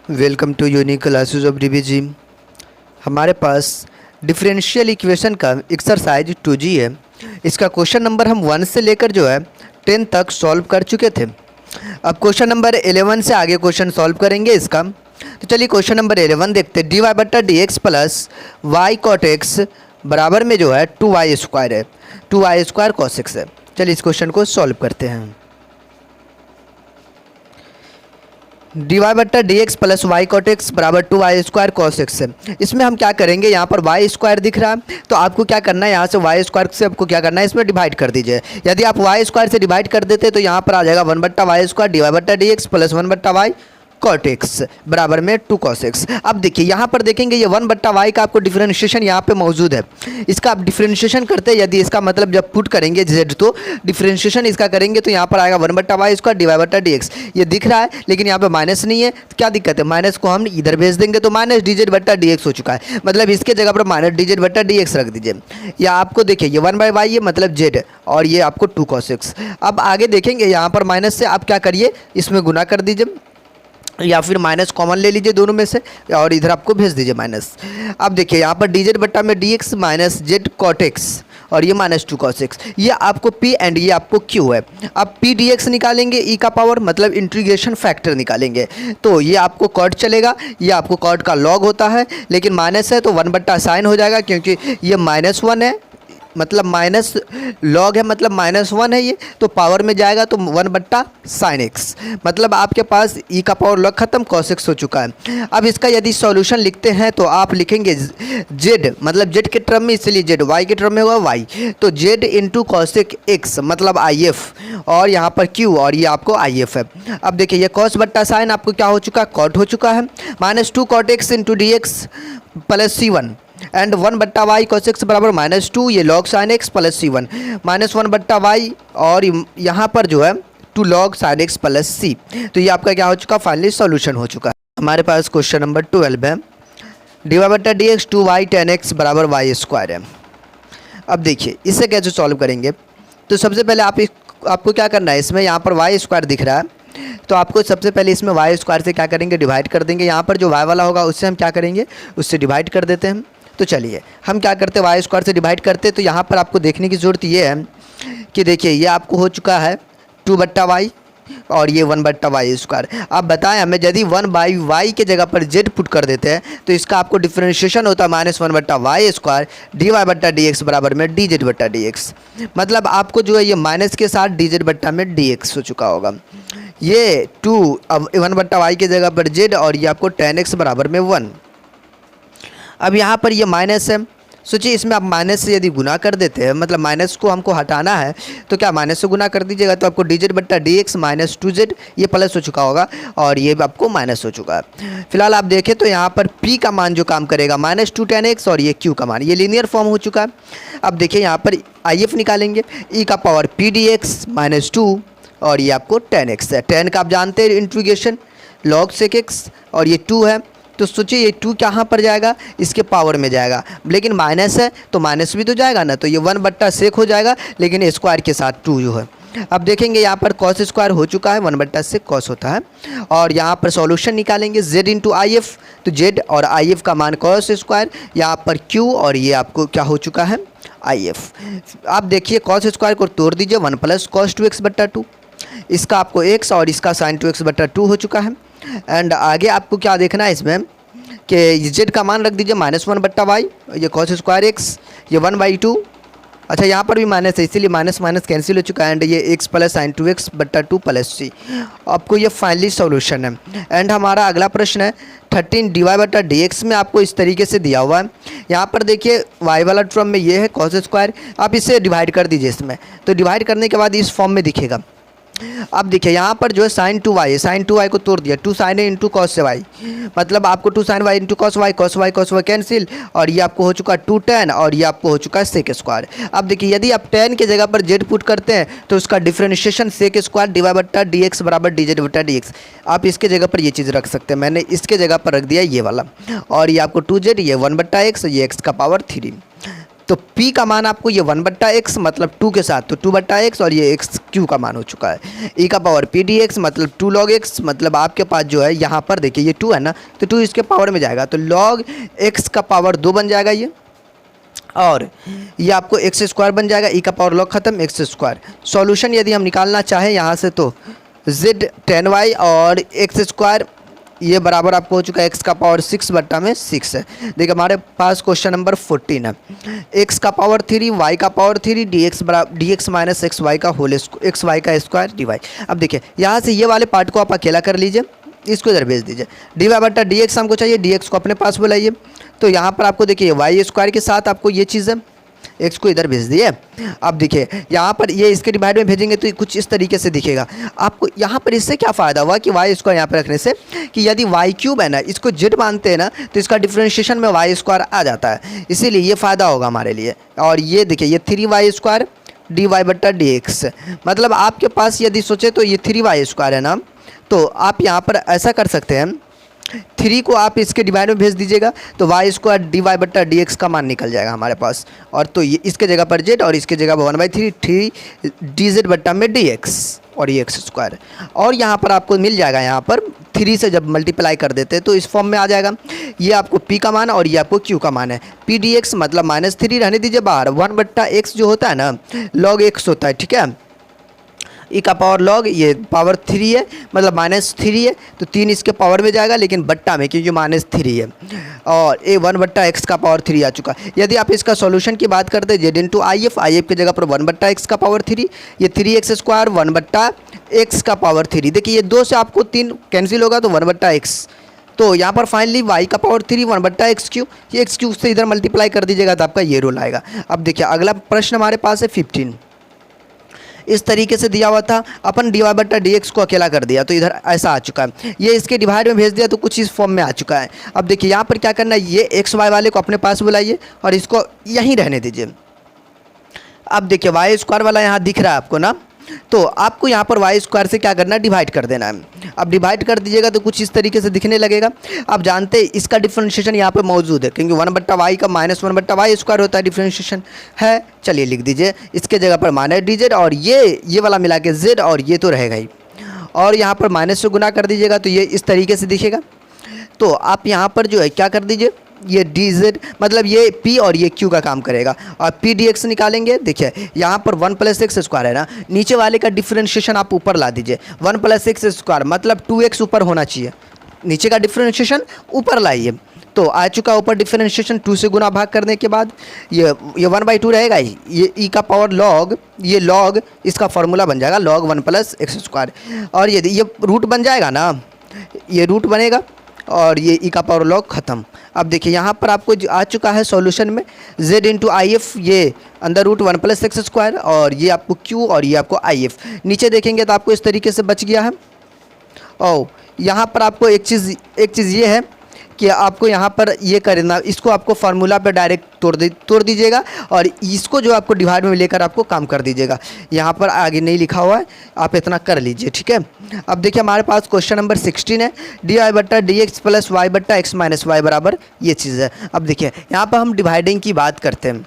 Welcome to unique classes of DBG. हमारे पास differential equation का एक्सरसाइज 2G है। इसका क्वेश्चन नंबर हम 1 से लेकर जो है 10 तक सॉल्व कर चुके थे। अब क्वेश्चन नंबर 11 से आगे क्वेश्चन सॉल्व करेंगे इसका। तो चलिए क्वेश्चन नंबर 11 देखते हैं। dy/dx plus Y cot x बराबर में जो है 2y² है, 2y² cos x है। चलिए इस क्वेश्चन को सॉल्व करते हैं। dy/dx plus Y cot x बराबर 2y² cos x है। इसमें हम क्या करेंगे, यहाँ पर y² दिख रहा है तो आपको क्या करना है, यहाँ से y² से आपको क्या करना है, इसमें डिवाइड कर दीजिए। यदि आप y² से डिवाइड कर देते तो यहाँ पर आ जाएगा 1/y² dy/dx plus 1/y cot x बराबर में 2 cos x। अब देखिए यहाँ पर देखेंगे ये 1/y का आपको डिफरेंशिएशन यहाँ पे मौजूद है। इसका आप डिफरेंशिएशन करते हैं, यदि इसका मतलब जब पुट करेंगे z तो डिफरेंशिएशन इसका करेंगे तो यहाँ पर आएगा 1/y² dy/dx। ये दिख रहा है लेकिन यहाँ पे माइनस नहीं है, क्या दिक्कत है, माइनस को हम इधर भेज देंगे तो माइनस dz/dx हो चुका है। मतलब इसके जगह पर माइनस dz/dx रख दीजिए। या आपको देखिए ये 1/y है मतलब z और ये आपको 2 cos x। अब आगे देखेंगे यहाँ पर माइनस से आप क्या करिए, इसमें गुना कर दीजिए या फिर माइनस कॉमन ले लीजिए दोनों में से और इधर आपको भेज दीजिए माइनस। अब देखिए यहाँ पर dz/dx minus z cot x और ये माइनस 2 cos x, ये आपको p एंड ये आपको q है। अब p dx निकालेंगे e का पावर मतलब इंटीग्रेशन फैक्टर निकालेंगे तो ये आपको कॉट चलेगा, ये आपको कॉट का लॉग होता है लेकिन माइनस है तो 1/sin हो जाएगा क्योंकि ये -1 है मतलब माइनस लॉग है मतलब -1 है ये तो पावर में जाएगा तो 1/sin x। मतलब आपके पास e का पावर लॉग खत्म cos x हो चुका है। अब इसका यदि सॉल्यूशन लिखते हैं तो आप लिखेंगे z मतलब z के टर्म में, इसलिए z y के टर्म में होगा y तो z इंटू cos x मतलब if और यहाँ पर q और ये आपको if है। अब देखिए ये cos/sin आपको क्या हो चुका है, cot हो चुका है। -2 cot x into dx plus c1 and 1/y cos x बराबर -2 ये log sin x plus c1 -1/y और यहाँ पर जो है 2 log sin x plus c। तो ये आपका क्या हो चुका, फाइनली सॉल्यूशन हो चुका है। हमारे पास क्वेश्चन नंबर 12 है। dy/dx 2y tan x बराबर y² है। अब देखिए इसे कैसे सॉल्व करेंगे, तो सबसे पहले आपको क्या करना है, इसमें यहाँ पर y² दिख रहा है तो आपको सबसे पहले इसमें y² से क्या करेंगे, डिवाइड कर देंगे। यहाँ पर जो y वाला होगा उससे हम क्या करेंगे, उससे डिवाइड कर देते हैं। तो चलिए हम क्या करते हैं, y² से डिवाइड करते तो यहाँ पर आपको देखने की ज़रूरत ये है कि देखिए ये आपको हो चुका है 2/y और ये 1/y²। अब बताएं हमें, यदि 1/y के जगह पर z पुट कर देते हैं तो इसका आपको डिफरेंशिएशन होता है -1/y² dy/dx बराबर में dz/dx। मतलब आपको जो है ये माइनस के साथ dz/dx हो चुका होगा। ये 2 अब 1/y के जगह पर z और ये आपको tan x बराबर में 1। अब यहाँ पर ये माइनस है, सोचिए इसमें आप माइनस से यदि गुना कर देते हैं, मतलब माइनस को हमको हटाना है तो क्या माइनस से गुना कर दीजिएगा तो आपको dz/dx -2z ये प्लस हो चुका होगा और ये आपको माइनस हो चुका है। फिलहाल आप देखें तो यहाँ पर p का मान जो काम करेगा -2 tan x और ये q का मान, ये लीनियर फॉर्म हो चुका है। अब देखिए यहाँ पर if निकालेंगे, e का पावर p dx -2 और ये आपको tan x है। tan का आप जानते हैं इंटीग्रेशन log sec x और ये 2 है तो सोचिए ये 2 कहाँ पर जाएगा, इसके पावर में जाएगा, लेकिन माइनस है तो माइनस भी तो जाएगा ना, तो ये 1/sec हो जाएगा लेकिन स्क्वायर के साथ 2 जो है। अब देखेंगे यहाँ पर cos² हो चुका है, 1/sec cos होता है और यहाँ पर सॉल्यूशन निकालेंगे z इंटू if तो z और if का मान cos², यहाँ पर q और ये आपको क्या हो चुका है if। आप देखिए cos² को तोड़ दीजिए 1 + cos 2x/2, इसका आपको x और इसका sin 2x/2 हो चुका है। एंड आगे आपको क्या देखना है इसमें कि z का मान रख दीजिए -1/y, ये cos² x ये 1/2। अच्छा यहाँ पर भी माइनस है इसीलिए माइनस माइनस कैंसिल हो चुका है एंड ये x plus sin 2x/2 plus c। आपको ये फाइनली सॉल्यूशन है। एंड हमारा अगला प्रश्न है 13 dy/dx में आपको इस तरीके से दिया हुआ है। यहाँ पर देखिए y वाला टर्म में ये है cos², आप इसे डिवाइड कर दीजिए इसमें, तो डिवाइड करने के बाद इस फॉर्म में दिखेगा। अब देखिए यहाँ पर जो है sin 2y है, sin 2y को तोड़ दिया 2 sin a into cos y, मतलब आपको 2 sin y into cos y cancel और ये आपको हो चुका 2 tan और ये आपको हो चुका है sec²। अब देखिए यदि आप tan के जगह पर z पुट करते हैं तो उसका डिफरेंशिएशन sec² dy/dx बराबर dz/dx। आप इसके जगह पर ये चीज़ रख सकते हैं, मैंने इसके जगह पर रख दिया ये वाला और ये आपको 2z ये 1/x ये x का पावर 3। तो p का मान आपको ये 1/x मतलब 2 के साथ, तो 2/x और ये x q का मान हो चुका है। e का पावर p dx मतलब 2 log x, मतलब आपके पास जो है यहाँ पर देखिए ये 2 है ना, तो 2 इसके पावर में जाएगा तो log x का पावर 2 बन जाएगा ये, और ये आपको एक्स स्क्वायर बन जाएगा। ई का पावर लॉग खत्म, एक्स स्क्वायर। सॉल्यूशन यदि हम निकालना चाहें यहाँ से तो z 10y और एक्स स्क्वायर ये बराबर आपको हो चुका है एक्स का पावर 6/6 है। देखिए हमारे पास क्वेश्चन नंबर 14 है। एक्स का पावर 3 वाई का power 3 D X minus X Y का होल एक्स वाई का स्क्वायर डी वाई। अब देखिए यहाँ से ये वाले पार्ट को आप अकेला कर लीजिए, इसको इधर भेज दीजिए। डी वाई बट्टा डी एक्स हमको चाहिए, डी एक्स को अपने पास बुलाइए। तो यहाँ पर आपको देखिए वाई स्क्वायर के साथ आपको ये चीज़ है, एक्स को इधर भेज दिए। अब देखिए यहाँ पर ये इसके डिवाइड में भेजेंगे तो कुछ इस तरीके से दिखेगा आपको। यहाँ पर इससे क्या फ़ायदा हुआ कि वाई स्क्वायर यहाँ पर रखने से, कि यदि वाई क्यूब है ना इसको जेड मानते हैं ना तो इसका डिफ्रेंशिएशन में वाई स्क्वायर आ जाता है, इसीलिए ये फ़ायदा होगा हमारे लिए। और ये देखिए ये 3y स्क्वायर डी वाई बट्टा डी एक्स, मतलब आपके पास यदि सोचे तो ये 3y स्क्वायर है ना, तो आप यहाँ पर ऐसा कर सकते हैं 3 को आप इसके डिवाइड में भेज दीजिएगा तो वाई स्क्वायर डी वाई बट्टा डी एक्स का मान निकल जाएगा हमारे पास। और तो ये इसके जगह पर जेड और इसके जगह पर 1/3 डी जेड बट्टा में डी एक्स और ये एक्स स्क्वायर। और यहाँ पर आपको मिल जाएगा, यहाँ पर 3 से जब मल्टीप्लाई कर देते हैं तो इस फॉर्म में आ जाएगा। ये आपको p का मान और ये आपको q का मान है। p डी एक्स मतलब -3 रहने दीजिए बाहर, 1/x जो होता है ना log x होता है, ठीक है। ई का पावर लॉग ये पावर 3 है मतलब -3 है, तो 3 इसके पावर में जाएगा लेकिन बट्टा में क्योंकि -3 है, और ए 1/x का पावर 3 आ चुका। यदि आप इसका सॉल्यूशन की बात करते हैं जेड इंटू आई एफ की जगह पर 1/x का पावर 3, ये 3x स्क्वायर 1/x का पावर 3। देखिए ये 2 से आपको 3 कैंसिल होगा तो 1/x, तो यहाँ पर फाइनली y का पावर 3 1/x क्यूब, ये x क्यूब से इधर मल्टीप्लाई कर दीजिएगा तो आपका ये रोल आएगा। अब देखिए अगला प्रश्न हमारे पास है 15। इस तरीके से दिया हुआ था, अपन डी वाई बट्टा डी एक्स को अकेला कर दिया तो इधर ऐसा आ चुका है। ये इसके डिवाइड में भेज दिया तो कुछ इस फॉर्म में आ चुका है। अब देखिए यहाँ पर क्या करना है, ये एक्स वाई वाले को अपने पास बुलाइए और इसको यहीं रहने दीजिए। अब देखिए वाई स्क्वायर वाला यहाँ दिख रहा है आपको ना, तो आपको यहाँ पर वाई स्क्वायर से क्या करना है, डिवाइड कर देना है। अब डिवाइड कर दीजिएगा तो कुछ इस तरीके से दिखने लगेगा। आप जानते हैं इसका डिफ्रेंशिएशन यहाँ पे मौजूद है क्योंकि 1/y का -1/y स्क्वायर होता है, डिफ्रेंशिएशन है। चलिए लिख दीजिए, इसके जगह पर माइनस डी जेड और ये वाला मिला के जेड और ये तो रहेगा ही, और यहाँ पर माइनस से गुना कर दीजिएगा तो ये इस तरीके से दिखेगा। तो आप यहाँ पर जो है क्या कर दीजिए, ये डी जेड मतलब ये p और ये q का काम करेगा, और p डी एक्स निकालेंगे। देखिए यहाँ पर 1 + x स्क्वायर है ना, नीचे वाले का डिफ्रेंशिएशन आप ऊपर ला दीजिए। 1 + x स्क्वायर मतलब 2x ऊपर होना चाहिए, नीचे का डिफ्रेंशिएशन ऊपर लाइए तो आ चुका ऊपर डिफ्रेंशिएशन। 2 से गुना भाग करने के बाद ये 1/2 रहेगा ही, ये e का पावर लॉग, ये लॉग इसका फॉर्मूला बन जाएगा log 1 + x स्क्वायर, और यदि ये रूट बन जाएगा ना, ये रूट बनेगा और ये ई का पावर लॉग ख़त्म। अब देखिए यहाँ पर आपको आ चुका है सॉल्यूशन में z इंटू आई एफ, ये अंदर रूट 1 + x स्क्वायर और ये आपको q और ये आपको आई एफ। नीचे देखेंगे तो आपको इस तरीके से बच गया है। और यहाँ पर आपको एक चीज़ ये है कि आपको यहाँ पर ये करना, इसको आपको फार्मूला पे डायरेक्ट तोड़ दीजिएगा और इसको जो आपको डिवाइड में लेकर आपको काम कर दीजिएगा। यहाँ पर आगे नहीं लिखा हुआ है, आप इतना कर लीजिए, ठीक है। अब देखिए हमारे पास क्वेश्चन नंबर 16 है, डी वाई बट्टा डी एक्स प्लस वाई बट्टा एक्स माइनस वाई बराबर ये चीज़ है। अब देखिए यहाँ पर हम डिवाइडिंग की बात करते हैं,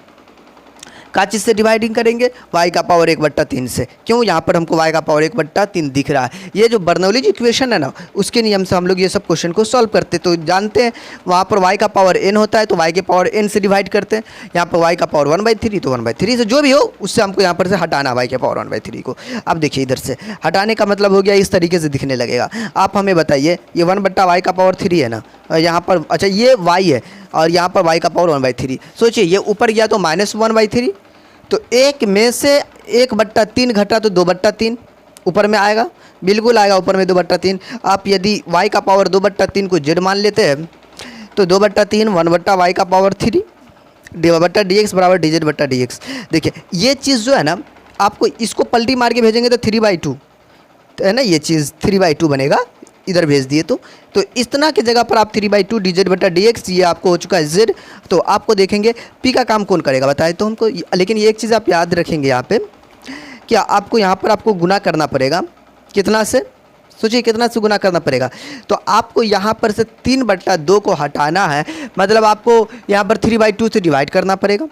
क्या चीज़ से डिवाइडिंग करेंगे, y का पावर 1/3 से। क्यों, यहाँ पर हमको y का पावर 1/3 दिख रहा है। ये जो बर्नौलीज इक्वेशन है ना, उसके नियम से हम लोग ये सब क्वेश्चन को सॉल्व करते तो जानते हैं वहाँ पर y का पावर n होता है तो y के पावर n से डिवाइड करते हैं। यहाँ पर y का पावर 1/3 तो 1/3 से जो भी हो उससे हमको यहाँ पर से हटाना y के पावर 1/3 को। अब देखिए इधर से हटाने का मतलब हो गया इस तरीके से दिखने लगेगा। आप हमें बताइए ये 1/y का पावर 3 है ना, यहाँ पर अच्छा ये y है और यहाँ पर y का पावर 1/3। सोचिए ये ऊपर गया तो -1/3, तो एक में से 1/3 घटा तो 2/3 ऊपर में आएगा, बिल्कुल आएगा ऊपर में 2/3। आप यदि y का पावर 2/3 को z मान लेते हैं तो 2/3 1/y का पावर 3 डी वाई बट्टा डी एक्स बराबर डी जेड बट्टा डी एक्स। देखिए ये चीज़ जो है ना, आपको इसको पलटी मार के भेजेंगे तो 3/2 है ना, ये चीज़ 3/2 बनेगा, इधर भेज दिए तो इतना की जगह पर आप 3/2 डी जेड बटा डी एक्स, ये आपको हो चुका है z। तो आपको देखेंगे p का काम कौन करेगा बताए तो हमको, लेकिन ये एक चीज़ आप याद रखेंगे यहाँ पे कि आपको यहाँ पर आपको गुना करना पड़ेगा। कितना से, सोचिए कितना से गुना करना पड़ेगा, तो आपको यहाँ पर से 3/2 को हटाना है, मतलब आपको यहाँ पर 3/2 से डिवाइड करना पड़ेगा।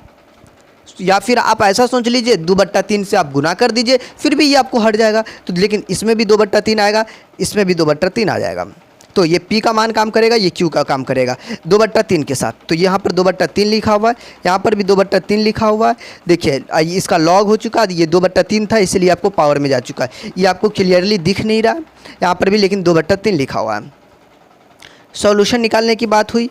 या फिर आप ऐसा सोच लीजिए 2/3 से आप गुना कर दीजिए, फिर भी ये आपको हट जाएगा। तो लेकिन इसमें भी 2/3 आएगा, इसमें भी 2/3 आ जाएगा। तो ये P का मान काम करेगा, ये Q का काम करेगा 2/3 के साथ। तो यहाँ पर 2/3 लिखा हुआ है, यहाँ पर भी 2/3 लिखा हुआ है। देखिए इसका लॉग हो चुका है, ये 2/3 था इसलिए आपको पावर में जा चुका है। ये आपको क्लियरली दिख नहीं रहा यहाँ पर भी, लेकिन 2/3 लिखा हुआ है। सॉल्यूशन निकालने की बात हुई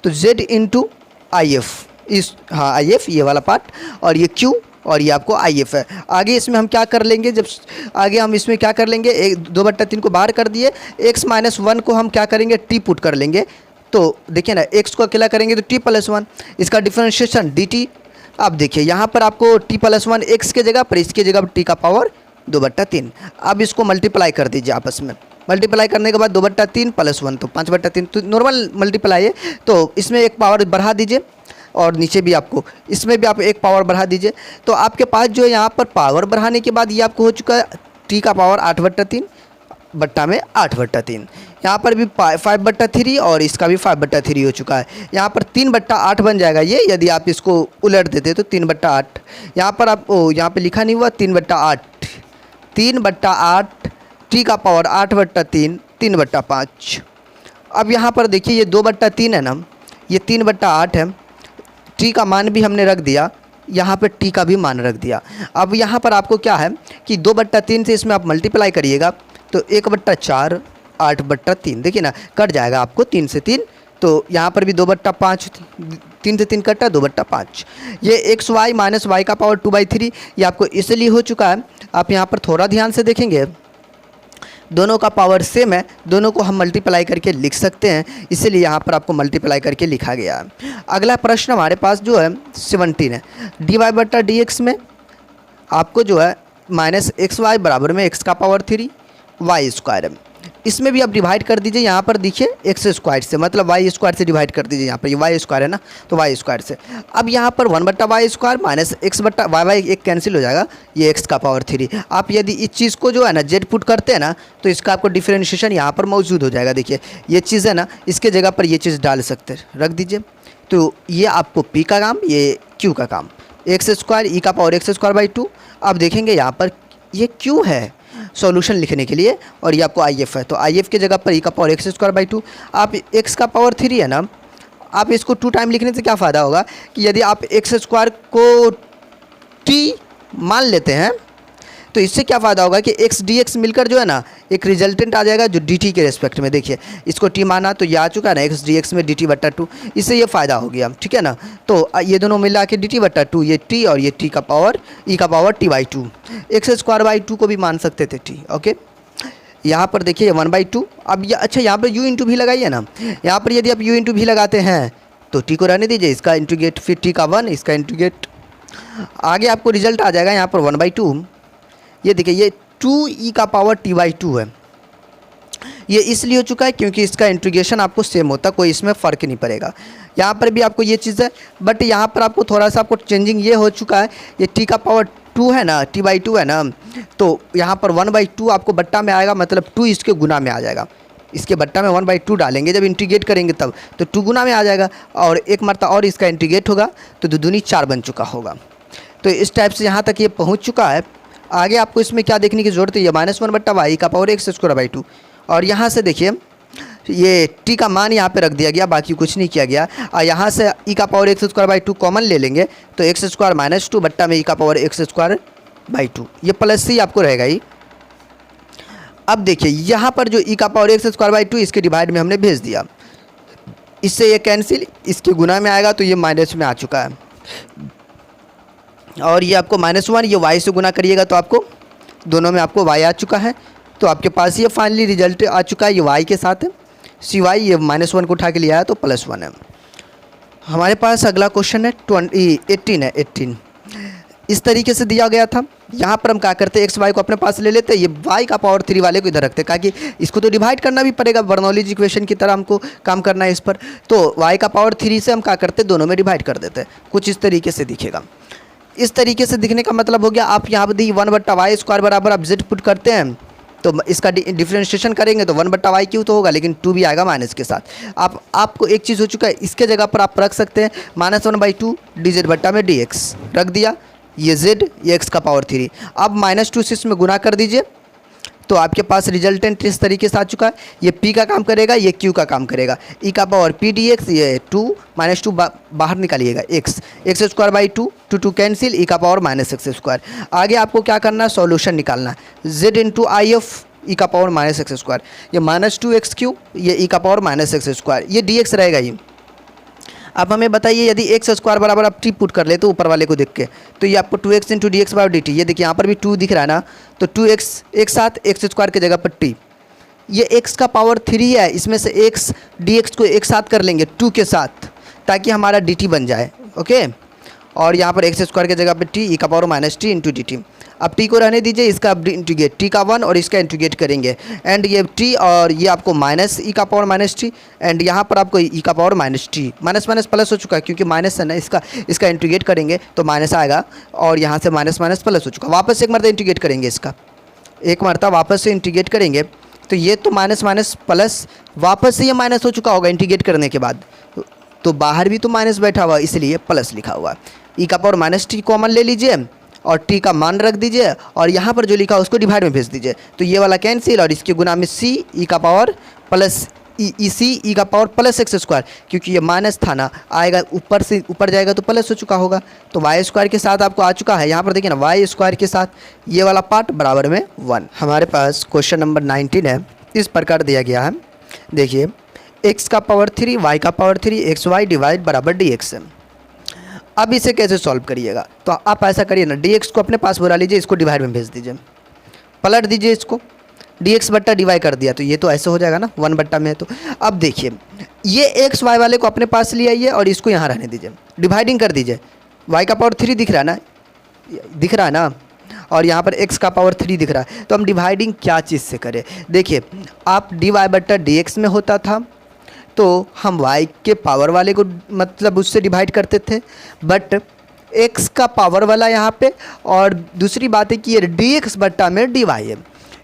तो Z इंटू IF, इस हाँ IF ये वाला पार्ट, और ये Q और ये आपको IF है। आगे इसमें हम क्या कर लेंगे, जब आगे हम इसमें क्या कर लेंगे, 2/3 को बाहर कर दिए, x-1 को हम क्या करेंगे, t पुट कर लेंगे। तो देखिए ना x को अकेला करेंगे तो t+1, इसका डिफरेंशिएशन dt। अब देखिए यहाँ पर आपको t+1 x के जगह पर, इसके जगह पर t का पावर 2/3। अब इसको मल्टीप्लाई कर दीजिए आपस में, मल्टीप्लाई करने के बाद 2/3 + 1 तो 5/3, तो नॉर्मल मल्टीप्लाई है। तो इसमें एक पावर बढ़ा दीजिए और नीचे भी आपको, इसमें भी आप एक पावर बढ़ा दीजिए। तो आपके पास जो है यहाँ पर पावर बढ़ाने के बाद ये आपको हो चुका है t का पावर 8/3 बट्टा में 8/3। यहाँ पर भी 5/3 और इसका भी 5/3 हो चुका है। यहाँ पर 3/8 बन जाएगा ये, यदि आप इसको उलट देते तो 3/8। यहाँ पर आप यहाँ पे लिखा नहीं हुआ 3/8, 3/8 t का पावर 8/3 3/5। अब यहाँ पर देखिए ये 2/3 है ना, ये 3/8 है। t का मान भी हमने रख दिया, यहाँ पे t का भी मान रख दिया। अब यहाँ पर आपको क्या है कि 2/3 से इसमें आप मल्टीप्लाई करिएगा तो 1/4 8/3, देखिए ना कट जाएगा आपको 3 से 3। तो यहाँ पर भी 2/5, 3 से 3 कटा 2/5। ये एक्स वाई माइनस वाई का पावर 2/3 ये आपको इसलिए हो चुका है। आप यहाँ पर थोड़ा ध्यान से देखेंगे, दोनों का पावर सेम है, दोनों को हम मल्टीप्लाई करके लिख सकते हैं, इसीलिए यहाँ पर आपको मल्टीप्लाई करके लिखा गया है। अगला प्रश्न हमारे पास जो है 17 है। dy/dx में आपको जो है -xy बराबर में x का पावर 3 y² है। इसमें भी आप डिवाइड कर दीजिए, यहाँ पर देखिए x² से, मतलब y² से डिवाइड कर दीजिए। यहाँ पर ये y² है ना, तो y² से। अब यहाँ पर 1/y² माइनस x/y एक कैंसिल हो जाएगा, ये x का पावर 3। आप यदि इस चीज़ को जो है ना z पुट करते हैं ना, तो इसका आपको डिफरेंशिएशन यहाँ पर मौजूद हो जाएगा। देखिए ये चीज़ है ना, इसके जगह पर ये चीज़ डाल सकते हैं, रख दीजिए। तो ये आपको p का काम, ये q का काम, x² e का पावर x²/2। अब देखेंगे यहाँ पर ये q है सॉल्यूशन लिखने के लिए, और ये आपको IF है, तो IF की जगह पर e का पावर x²/2। आप x का पावर 3 है ना, आप इसको 2 टाइम लिखने से क्या फ़ायदा होगा कि यदि आप x² को t मान लेते हैं तो इससे क्या फ़ायदा होगा कि x dx मिलकर जो है ना एक रिजल्टेंट आ जाएगा जो dt के रेस्पेक्ट में। देखिए इसको t माना तो ये आ चुका है ना x dx में dt/2, इससे ये फ़ायदा हो गया, ठीक है ना। तो ये दोनों मिला के dt/2, ये t और ये t का पावर e का पावर t/2, x² को भी मान सकते थे t। ओके, यहाँ पर देखिए 1/2। अब ये अच्छा यहाँ पर u इंटू भी लगाइए ना, यहाँ पर यदि आप u इंटू भी लगाते हैं तो t को रहने दीजिए, इसका इंटीग्रेट, फिर t का 1, इसका इंटीग्रेट, आगे आपको रिजल्ट आ जाएगा यहाँ पर 1/2। ये देखिए ये 2e का पावर t/2 है। ये इसलिए हो चुका है क्योंकि इसका इंटीग्रेशन आपको सेम होता, कोई इसमें फ़र्क नहीं पड़ेगा। यहाँ पर भी आपको ये चीज़ है, बट यहाँ पर आपको थोड़ा सा आपको चेंजिंग ये हो चुका है, ये t का पावर 2 है ना, t/2 है ना, तो यहाँ पर 1/2 आपको बट्टा में आएगा, मतलब 2 इसके गुना में आ जाएगा। इसके बट्टा में 1/2 डालेंगे, जब इंटीग्रेट करेंगे तब तो 2 गुना में आ जाएगा, और एक मरता और इसका इंटीग्रेट होगा तो 2 दूनी 4 बन चुका होगा। तो इस टाइप से यहाँ तक ये पहुँच चुका है। आगे आपको इसमें क्या देखने की ज़रूरत है, ये -1/y का पावर x²/2, और यहाँ से देखिए ये t का मान यहाँ पे रख दिया गया, बाकी कुछ नहीं किया गया। और यहाँ से e का पावर x²/2 कॉमन ले लेंगे तो x² - 2 बट्टा में e का पावर x²/2, ये प्लस ही आपको रहेगा ही। अब देखिए यहाँ पर जो e का पावर x²/2 इसके डिवाइड में हमने भेज दिया, इससे ये कैंसिल, इसके गुना में आएगा तो ये माइनस में आ चुका है, और ये आपको -1, ये y से गुना करिएगा तो आपको दोनों में आपको y आ चुका है। तो आपके पास ये फाइनली रिजल्ट आ चुका है, ये y के साथ है, cy ये -1 को उठा के लिया है तो +1 है। हमारे पास अगला क्वेश्चन है 18 है। 18 इस तरीके से दिया गया था। यहाँ पर हम क्या करते हैं, x y को अपने पास ले लेते हैं, ये y का पावर 3 वाले को इधर रखते हैं, ताकि इसको तो डिवाइड करना भी पड़ेगा, बर्नौलीज इक्वेशन की तरह हमको काम करना है इस पर। तो y का पावर 3 से हम क्या करते हैं, दोनों में डिवाइड कर देते हैं। कुछ इस तरीके से दिखेगा। इस तरीके से दिखने का मतलब हो गया, आप यहाँ पर दी 1/y² बराबर आप z पुट करते हैं तो इसका डिफ्रेंशिएशन करेंगे तो 1/y³ तो होगा, लेकिन 2 भी आएगा माइनस के साथ। आपको एक चीज़ हो चुका है, इसके जगह पर आप रख सकते हैं -1/2 dz बट्टा में dx रख दिया, ये z ये x का पावर 3। अब -2 से इसमें गुना कर दीजिए तो आपके पास रिजल्टेंट इस तरीके से आ चुका है। ये p का काम करेगा, ये q का काम करेगा, e का पावर p dx, ये 2 -2 बाहर निकालिएगा x²/2 2 कैंसिल, e का पावर -x²। आगे आपको क्या करना है, सॉल्यूशन निकालना है, z × if e का पावर -x², ये -2x³, ये e का पावर -x², ये dx रहेगा ये। अब हमें बताइए यदि x² बराबर आप t पुट कर ले तो ऊपर वाले को देख के, तो ये आपको 2x × dx/dt, ये देखिए यहाँ पर भी 2 दिख रहा है ना, तो 2x एक साथ x² की जगह पर t, ये x का पावर 3 है, इसमें से x dx को एक साथ कर लेंगे 2 के साथ ताकि हमारा dt बन जाए। ओके, और यहाँ पर x² की जगह पर t e का पावर -t × dt। अब t को रहने दीजिए, इसका इंटीग्रेट t का 1 और इसका इंटीग्रेट करेंगे, एंड ये t और ये आपको -e का पावर -t, एंड यहाँ पर आपको e का पावर -t, माइनस प्लस हो चुका है क्योंकि माइनस है ना, इसका इंटीग्रेट करेंगे तो माइनस आएगा, और यहाँ से माइनस प्लस हो चुका। वापस एक मरतबा इंटीग्रेट करेंगे, इसका एक मरतबा वापस से इंटीग्रेट करेंगे तो ये तो माइनस प्लस, वापस से ये माइनस हो चुका होगा इंटीग्रेट करने के बाद, तो बाहर भी तो माइनस बैठा हुआ इसलिए प्लस लिखा हुआ है। e का पावर -t कॉमन ले लीजिए और t का मान रख दीजिए, और यहाँ पर जो लिखा उसको डिवाइड में भेज दीजिए, तो ये वाला कैंसिल, और इसके गुना में c e का पावर प्लस e का पावर प्लस x², क्योंकि ये माइनस था ना, आएगा ऊपर से ऊपर जाएगा तो प्लस हो चुका होगा, तो y² के साथ आपको आ चुका है। यहाँ पर देखिए ना, y² के साथ ये वाला पार्ट बराबर में 1। हमारे पास क्वेश्चन नंबर 19 है, इस प्रकार दिया गया है। देखिए x का पावर 3 y का पावर 3 xy डिवाइड बराबर dx है। अब इसे कैसे सॉल्व करिएगा, तो आप ऐसा करिए ना, dx को अपने पास बुला लीजिए, इसको डिवाइड में भेज दीजिए, पलट दीजिए इसको, dx बट्टा dy कर दिया तो ये तो ऐसे हो जाएगा ना, 1 बट्टा में है तो। अब देखिए ये x y वाले को अपने पास ले आइए और इसको यहाँ रहने दीजिए, डिवाइडिंग कर दीजिए, y का पावर 3 दिख रहा है ना, और यहाँ पर x का पावर 3 दिख रहा है, तो हम डिवाइडिंग क्या चीज़ से करें। देखिए आप dy बट्टा dx में होता था तो हम y के पावर वाले को मतलब उससे डिवाइड करते थे, बट x का पावर वाला यहाँ पे, और दूसरी बात है कि ये dx बट्टा में dy है,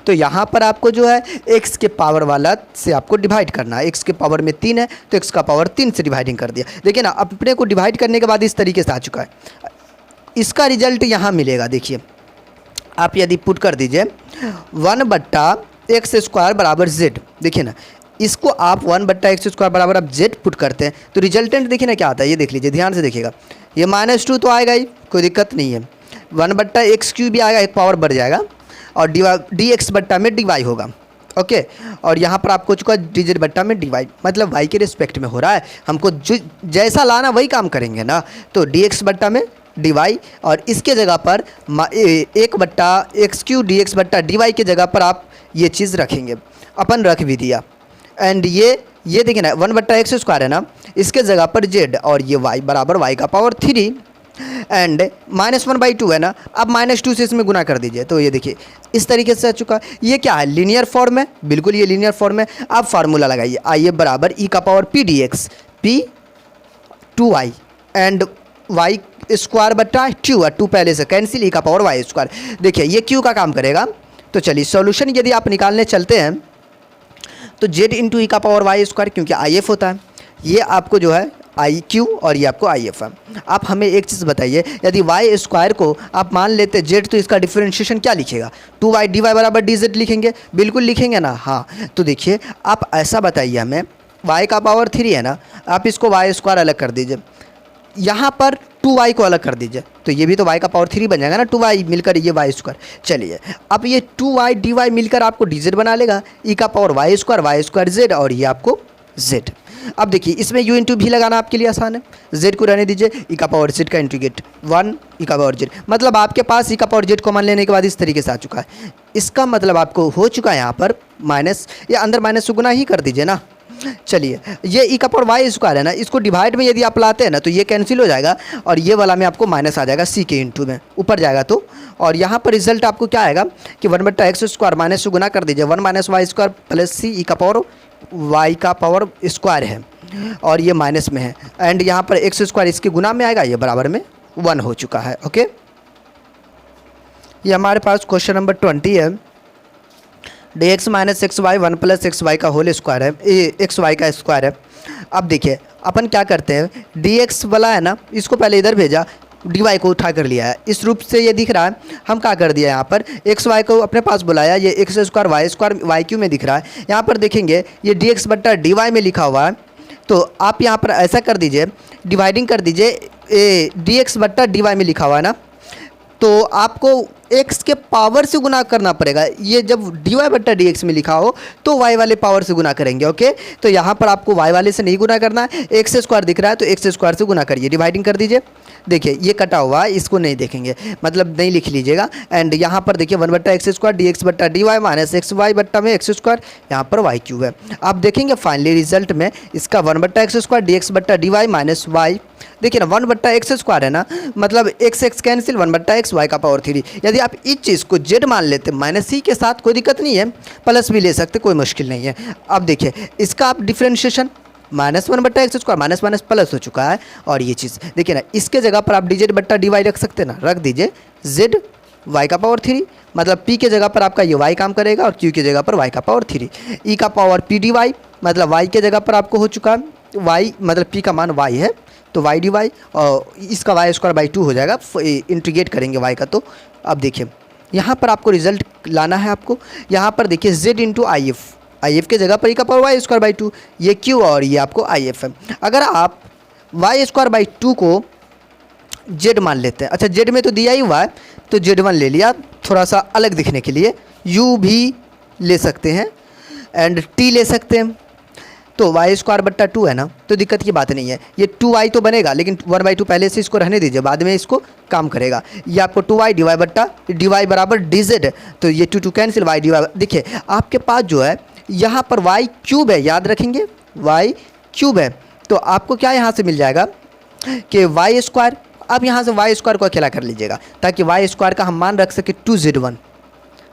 तो यहाँ पर आपको जो है x के पावर वाला से आपको डिवाइड करना है। x के पावर में 3 है तो x का पावर 3 से डिवाइडिंग कर दिया। देखिए ना, अपने को डिवाइड करने के बाद इस तरीके से आ चुका है, इसका रिजल्ट यहाँ मिलेगा। देखिए आप यदि पुट कर दीजिए 1/x² बराबर z, देखिए ना, इसको आप 1/x² बराबर आप z पुट करते हैं तो रिजल्टेंट देखिए ना क्या आता है, ये देख लीजिए, ध्यान से देखिएगा, ये -2 तो आएगा ही, कोई दिक्कत नहीं है, 1/x³ भी आएगा, एक पावर बढ़ जाएगा, और dx बट्टा में dy होगा। ओके, और यहाँ पर आपको चुका dz बट्टा में dy, मतलब y के रिस्पेक्ट में हो रहा है, हमको जो जैसा लाना वही काम करेंगे ना, तो dx बट्टा में dy, और इसके जगह पर 1/x³ dx बट्टा dy के जगह पर आप ये चीज़ रखेंगे, अपन रख भी दिया, एंड ये देखिए ना 1/x² है ना, इसके जगह पर z, और ये y बराबर y का पावर 3 एंड -1/2 है ना, अब -2 से इसमें गुना कर दीजिए, तो ये देखिए इस तरीके से आ चुका है। ये क्या है, लीनियर फॉर्म है, बिल्कुल ये लीनियर फॉर्म है। अब फार्मूला लगाइए, आइए बराबर e का power p dx p 2y and y² बट्टा 2 पहले से कैंसिल, e का पावर y²। देखिए ये q का काम करेगा, तो चलिए सॉल्यूशन यदि आप निकालने चलते हैं तो z × e का पावर y², क्योंकि if होता है, ये आपको जो है iq और ये आपको if है। आप हमें एक चीज़ बताइए, यदि y² को आप मान लेते z, तो इसका डिफरेंशिएशन क्या लिखेगा, 2y dy बराबर dz लिखेंगे, बिल्कुल लिखेंगे ना। हाँ, तो देखिए आप ऐसा बताइए हमें, y का पावर 3 है ना, आप इसको y² अलग कर दीजिए, यहाँ पर 2y को अलग कर दीजिए, तो ये भी तो y का पावर 3 बन जाएगा ना, 2y मिलकर ये y²। चलिए अब ये 2y dy मिलकर आपको dz बना लेगा, e का पावर y² z, और ये आपको z। अब देखिए इसमें u × v लगाना आपके लिए आसान है, z को रहने दीजिए, e का पावर z का इंटीग्रेट 1 e का पावर z, मतलब आपके पास e का पावर z कॉमन लेने के बाद इस तरीके से आ चुका है। इसका मतलब आपको हो चुका है यहाँ पर माइनस, या अंदर माइनस से गुना ही कर दीजिए ना। चलिए ये e का पावर y² है ना, इसको डिवाइड में यदि आप लाते हैं ना तो ये कैंसिल हो जाएगा, और ये वाला में आपको माइनस आ जाएगा c के इंटू में, ऊपर जाएगा तो, और यहाँ पर रिजल्ट आपको क्या आएगा कि 1/x² माइनस से गुना कर दीजिए, 1 - y² प्लस c e का पावर y का पावर स्क्वायर है, और ये माइनस में है, एंड यहाँ पर x² इसके गुना में आएगा, ये बराबर में 1 हो चुका है। ओके, ये हमारे पास क्वेश्चन नंबर 20 है। D X minus X Y one plus X Y का होल स्क्वायर है, एक्स वाई का स्क्वायर है। अब देखिए अपन क्या करते हैं, डी एक्स वाला है ना, इसको पहले इधर भेजा, डी वाई को उठा कर लिया है, इस रूप से ये दिख रहा है। हम क्या कर दिया यहाँ पर, एक्स वाई को अपने पास बुलाया, ये एक्स स्क्वायर वाई क्यू में दिख रहा है। यहाँ पर देखेंगे ये डी एक्स बट्टा डी वाई में लिखा हुआ है, तो आप यहाँ पर ऐसा कर दीजिए, डिवाइडिंग कर दीजिए, डी एक्स बट्टा डी वाई में लिखा हुआ है ना, तो आपको x के पावर से गुना करना पड़ेगा। ये जब डी वाई बट्टा डी एक्स में लिखा हो तो y वाले पावर से गुना करेंगे। ओके, तो यहाँ पर आपको y वाले से नहीं गुना करना है, एक्स स्क्वायर दिख रहा है तो एक्स स्क्वायर से गुना करिए, डिवाइडिंग कर दीजिए। देखिए ये कटा हुआ है, इसको नहीं देखेंगे, मतलब नहीं लिख लीजिएगा। एंड यहाँ पर देखिए वन बट्टा एक्स स्क्वायर डी एक्स बट्टा D Y minus X Y बट्टा में एक्स स्क्वायर, यहाँ पर वाई क्यूब है। आप देखेंगे फाइनली रिजल्ट में इसका वन बट्टा एक्स स्क्वायर डी एक्स बट्टा डी वाई माइनस वाई, देखिए ना वन बट्टा एक्स स्क्वायर है ना, मतलब एक्स एक्स कैंसिल, वन बट्टा एक्स वाई का पावर 3। यदि आप इस चीज़ को जेड मान लेते माइनस सी के साथ कोई दिक्कत नहीं है, प्लस भी ले सकते, कोई मुश्किल नहीं है। अब देखिए इसका आप डिफ्रेंशिएशन माइनस वन बट्टा X square minus minus plus हो चुका है, और ये चीज़ देखिए ना, इसके जगह पर आप डी जेड बट्टा डी वाई रख सकते ना, रख दीजिए जेड वाई का पावर 3, मतलब पी के जगह पर आपका ये वाई काम करेगा और क्यू की जगह पर वाई का पावर 3, ई का पावर पी डी वाई, मतलब वाई के जगह पर आपको हो चुका है वाई, मतलब पी का मान वाई है तो वाई डी वाई, और इसका वाई स्क्वायर बाई 2 हो जाएगा, इंटीग्रेट करेंगे वाई का। तो अब देखिए यहाँ पर आपको रिजल्ट लाना है, आपको यहाँ पर देखिए z इंटू आई एफ के जगह पर ई का पावर वाई स्क्वायर बाई 2, ये क्यू और ये आपको आई एफ है। अगर आप वाई स्क्वायर बाई 2 को जेड मान लेते हैं, अच्छा जेड में तो दिया ही हुआ है तो z1 ले लिया थोड़ा सा अलग दिखने के लिए, u भी ले सकते हैं एंड t ले सकते हैं, तो वाई स्क्वायर बट्टा 2 है ना, तो दिक्कत की बात नहीं है। ये 2y तो बनेगा, लेकिन 1/2 पहले से इसको रहने दीजिए, बाद में इसको काम करेगा। ये आपको 2y डी वाई बट्टा डी वाई बराबर डी जेड, तो ये 2 कैंसिल वाई डी वाई। देखिए आपके पास जो है यहाँ पर वाई क्यूब है, याद रखेंगे वाई क्यूब है, तो आपको क्या यहाँ से मिल जाएगा कि वाई स्क्वायर, अब यहाँ से वाई स्क्वायर को अकेला कर लीजिएगा ताकि वाई स्क्वायर का हम मान रख सके 2z1,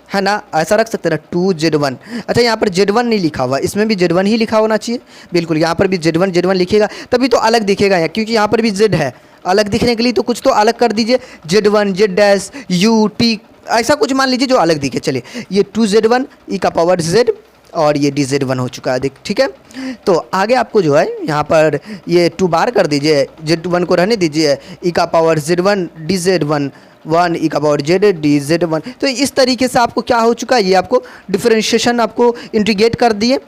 है ना, ऐसा रख सकते हैं ना 2z1। अच्छा यहाँ पर z1 नहीं लिखा हुआ, इसमें भी z1 ही लिखा होना चाहिए, बिल्कुल यहाँ पर भी z1 लिखिएगा तभी तो अलग दिखेगा क्योंकि यहाँ पर भी z है, अलग दिखने के लिए तो कुछ तो अलग कर दीजिए, z1 z dash u t ऐसा कुछ मान लीजिए जो अलग दिखे। चलिए ये 2z1 ई का पावर z और ये dz1 हो चुका है, देख ठीक है। तो आगे आपको जो है यहाँ पर ये 2 बार कर दीजिए, z1 को रहने दीजिए, ई का पावर z1 dz1 1 ई का पावर जेड डी जेड 1। तो इस तरीके से आपको क्या हो चुका है, ये आपको डिफरेंशिएशन आपको इंटीग्रेट कर दिए,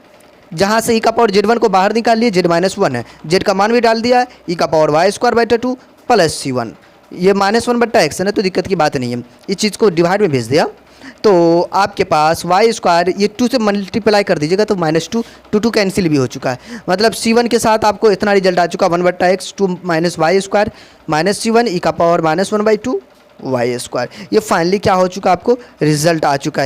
जहाँ से ई का पावर z1 को बाहर निकाल लिए, z -1 है, z का मान भी डाल दिया है, ई का पावर वाई स्क्वायर बटा 2 प्लस c1, ये -1 बट्टा एक्स है ना, तो दिक्कत की बात नहीं है। इस चीज़ को डिवाइड में भेज दिया तो आपके पास वाई स्क्वायर ये 2 से मल्टीप्लाई कर दीजिएगा तो -2 कैंसिल भी हो चुका है, मतलब c1 के साथ आपको इतना रिजल्ट आ चुका 1 बट्टा X 2 minus Y square minus c1 E का पावर -1/2 वाई स्क्वायर। ये फाइनली क्या हो चुका, आपको रिजल्ट आ चुका है।